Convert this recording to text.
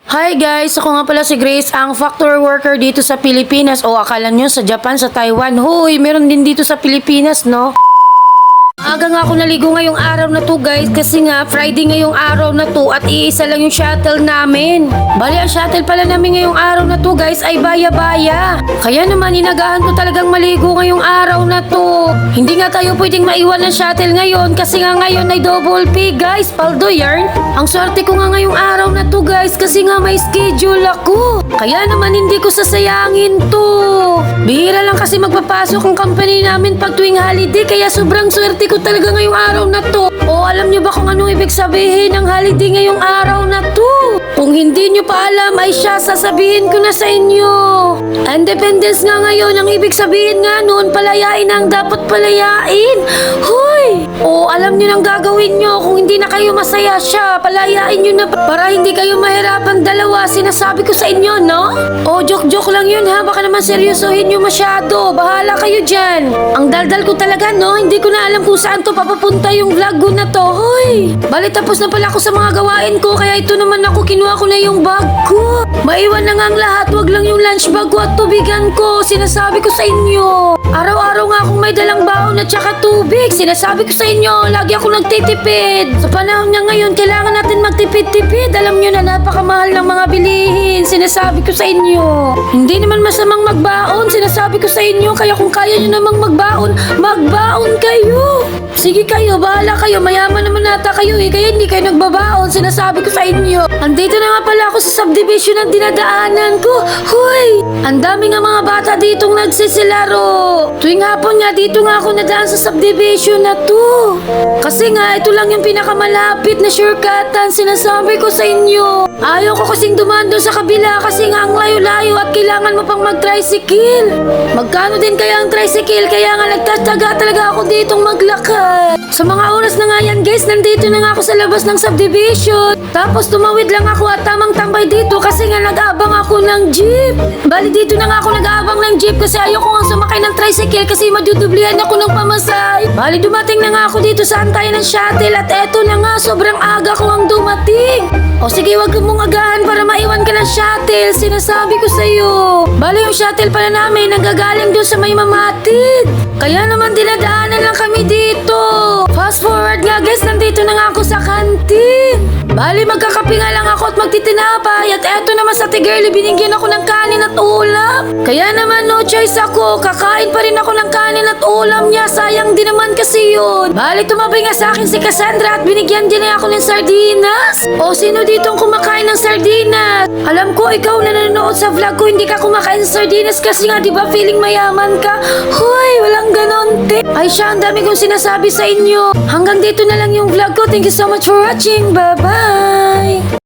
Hi guys! Ako nga pala si Grace, ang factory worker dito sa Pilipinas. O akala nyo sa Japan, sa Taiwan. Hoy, meron din dito sa Pilipinas, no? Aga nga ako naligo ngayong araw na to guys kasi nga Friday ngayong araw na to at iisa lang yung shuttle namin. Bali ang shuttle pala namin ngayong araw na to guys ay baya-baya. Kaya naman inagahan ko talagang maligo ngayong araw na to. Hindi nga tayo pwedeng maiwan ng shuttle ngayon kasi nga ngayon ay double pay guys. Paldo yarn. Ang swerte ko nga ngayong araw na to guys kasi nga may schedule ako. Kaya naman hindi ko sasayangin to. Bihira lang kasi magpapasok ang company namin pag tuwing holiday kaya sobrang swerte ko talaga ngayong araw na to. O alam nyo ba kung anong ibig sabihin ng holiday ngayong araw na to? Kung hindi nyo pa alam ay siya sasabihin ko na sa inyo. Independence nga ngayon, ang ibig sabihin nga noon palayain ang dapat palayain. Hoy! O alam nyo nang gagawin nyo kung hindi na kayo masaya siya, palayain nyo na para hindi kayo mahirapan dalawa. Sinasabi ko sa inyo, no? O joke-joke lang yun ha, baka naman seryosohin nyo masyado. Bahala kayo dyan. Ang daldal ko talaga, no? Hindi ko na alam kung saan to papapunta yung vlog ko na to. Hoy! Bali tapos na pala ako sa mga gawain ko, kaya ito naman ako kinuha ko na yung bag ko. Maiwan na nga ang lahat, wag lang yung lunch bag ko at tubigan ko. Sinasabi ko sa inyo. Araw-araw nga akong may dalang baon at saka tubig. Sinasabi ko sa inyo, lagi ako nagtitipid. Sa panahon niya ngayon, kailangan natin magtipid-tipid. Alam nyo na napakamahal ng mga bilihin. Sinasabi ko sa inyo. Hindi naman masamang magbaon. Sinasabi ko sa inyo, kaya kung kaya nyo namang magbaon, magbaon kayo. Sige kayo, bahala kayo. Mayaman naman nata kayo eh, kaya hindi kayo nagbabaon. Sinasabi ko sa inyo. Andito na nga pala ako sa subdivision na dinadaanan ko. Hoy! Ang dami nga mga bata ditong nagsisilaro. Tuwing hapon nga, dito nga ako nadaan sa subdivision na to. Kasi nga, ito lang yung pinakamalapit na shortcutan. Sinasabi ko sa inyo. Ayaw ko kasing dumaan doon sa kabila kasi nga ang layo-layo at kailangan mo pang mag-tricycle. Magkano din kaya ang tricycle? Kaya nga nagtataga talaga ako ditong maglakad. Sa mga oras na nga yan guys, nandito na nga ako sa labas ng subdivision. Tapos tumawid lang ako at tamang tambay dito kasi nga nag-aabang ako ng jeep. Bali dito na nga ako nag-aabang ng jeep kasi ayaw ko nga sumakay ng tricycle kasi madudublihan ako ng pamasay. Bali dumating na nga ako dito sa antayan ng shuttle at eto na nga sobrang aga ko ang dumating. O sige, wag mong agahan para maiwan ka ng shuttle. Sinasabi ko sa'yo. Bali yung shuttle pala namin nanggagaling doon sa may mamatid. Kaya naman dinadaanan lang kami dito. Fast forward nga guys, nandito na nga ako sa kantin. Bali magkakape nga lang ako at magtitinapay. At eto naman sa tigirly, binigyan ako ng kanin at ulam. Kaya naman no choice ako, kakain pa rin ako ng kanin at ulam niya. Sayang din naman kasi yun. Bali tumabi nga sa akin si Cassandra at binigyan din niya ako ng sardinas. O sino ditong kumakain ng sardinas? Alam ko ikaw na nanonood sa vlog ko hindi ka kumakain ng sardinas kasi nga di ba feeling mayaman ka? Hoy, walang ganon te. Ay siya, ang dami kong sinasabi sa inyo. Hanggang dito na lang yung vlog ko. Thank you so much for watching. Bye bye.